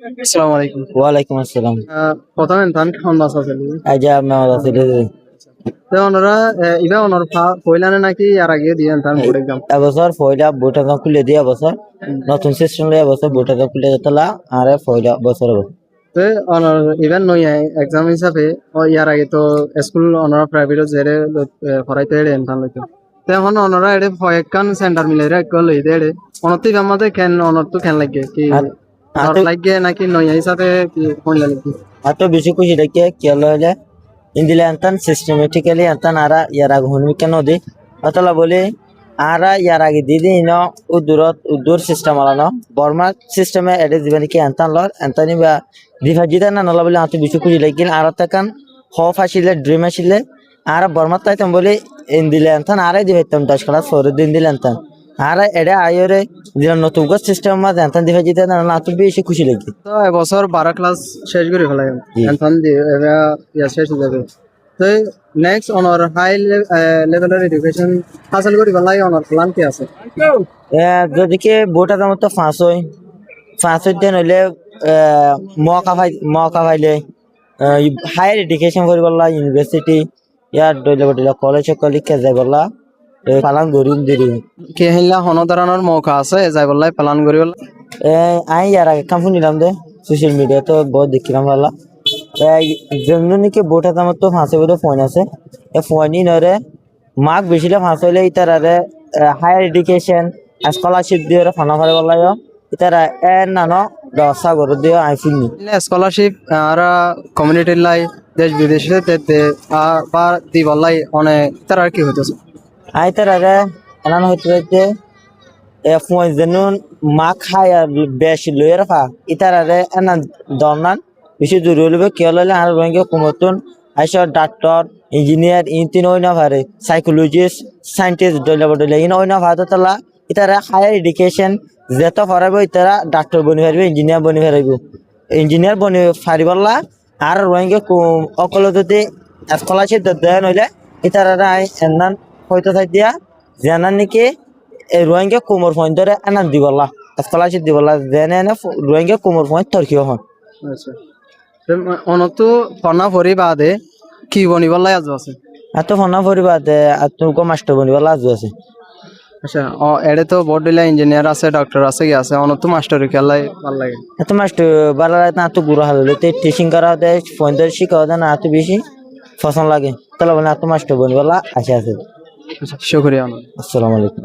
আসসালামু আলাইকুম। ওয়ালাইকুম আসসালাম। প্রথমে ধান খাওয়ান বাস আছে এই যে আপনার আছে তো ওনারা ইবা ওনার পয়লানে নাকি আর আগে দিয়ে ধান বোর্ড এক্সাম এবছর ফয়লা ভোট খুলে দিয়ে এবছর নতুন সিস্টেম লয়ে এবছর ভোট খুলে যেতলা আর ফয়লা বছর হবে। তো ওনার ইভেন নই এক্সাম হিসাবে ইয়ার আগে তো স্কুল ওনারা প্রাইভেট জেরে পড়াইতে এড়ে ধান লইতো তো এখন ওনারা এড়ে কয়েকখান সেন্টার মিলে লই দেড়ে অনতি আমাদের কেন অনর তো কেন লাগে কি আর লাগে নাকি নই হিসাবে কি কোন লাগে আর তো বেশি খুশি দেখে কি হলে ইন্দিলে আনতান সিস্টেমেটিক্যালি আনতান আর ইয়ার আগে হুনমি কেন দি অতলা বলি আর ইয়ার আগে দিদি ইনো উদ্দূর সিস্টেম আলানো বর্মা সিস্টেমে এডে দিবেন কি আনতান লর আনতানি বা দিফা জিতা না নলা বলে আনতে বেশি খুশি লাগিল আর তাকান হফ আসিলে ড্রিম আসিলে আর বর্মা তাইতাম বলি ইন্দিলে আনতান আরে দিবাইতাম 10 ক্লাস 4 দিন দিলে আনতান আর এডে আইরে দিলা নতুন সিস্টেম মা আনতান দিফা জিতা না নলা আনতে বেশি খুশি লাগি। তো এবছর 12 ক্লাস শেষ করে ফেলাই আনতান দিয়ে ইয়া শেষ হয়ে যাবে তো নেক্সট অনার হাই লেভেলের এডুকেশন হাসিল করি ফেলাই অনার প্ল্যান কি আছে যদি কে বোটা দাম তো 5 দিন হইলে মকা পাইলে হায়ার এডুকেশন করি বললা ইউনিভার্সিটি ইয়ার ডইলে কলেজ কে যাই বললা পালন গরিম দিদি কে হিলা হনদারানোর মৌকা আছে যাই বললাই প্ল্যান করি বল আই ইয়ার আগে কাম শুনিলাম দে সোশ্যাল মিডিয়া তো বহুত দেখিলাম বললা যেমনি কি বোটা দাম তো 5 বড় ফোন আছে এ ফোনই নরে মার্ক বেশিলে 5 হইলে ইতারে হায়ার এডুকেশন স্কলারশিপ দিয়ে ফানা ফারে বললা ইতারা নানো ব্যবস্থা করে দিয়ে আইফিল নি স্কলারশিপ আর কমিউনিটি লাই দেশ বিদেশে তেতে বা দি বললাই অনেক তার আর কি হইতেছে আই তারা এনান হইতে যে ফোন জেনুন মা খায় বেশি লয়ে রাখা ইতারে এনান দরনান বেশি জরুরি হইবে কি হলে আর রঙে কুমতুন আইসা ডাক্তার ইঞ্জিনিয়ার ইনতিন ওই না পারে সাইকোলজিস্ট সায়েন্টিস্ট ডলে ইন ওই না পারে তালা ইতারা হায়ার এডুকেশন যেত পারবে ইতারা ডাক্তার বনি পারবে ইঞ্জিনিয়ার বনি পারবে ইঞ্জিনিয়ার বনি পারিবলা আর রঙে অকল যদি স্কলারশিপ দেন হইলে ইতারা এনান হয়তো থাক দিয়া জানান নাকি রোহিঙ্গা কোমর ফোন ধরে এনান দিবলা স্কলারশিপ দিবলা জেনে এনে রোহিঙ্গা কোমর ফোন তরকিও হন আচ্ছা অনতো ফনা ভরি বাদে কি বনিবলাই আজ আছে এত ফোনা পরিবাদে আর তুমি মাস্টার বনিবলা আজ আছে। আচ্ছা এড়ে তো বড় ডিলা ইঞ্জিনিয়ার আছে ডক্টর আছে কি আছে অনতো মাস্টার খেলাই ভাল লাগে এত মাস্টার ভালো লাগে না এত গুরু হালে টিচিং করা দেয় ফোন ধরে শিখাও দেয় না এত বেশি পছন্দ লাগে তাহলে বলে এত মাস্টার বনিবলা আছে। শুক্রিয়া। আসসালামু আলাইকুম।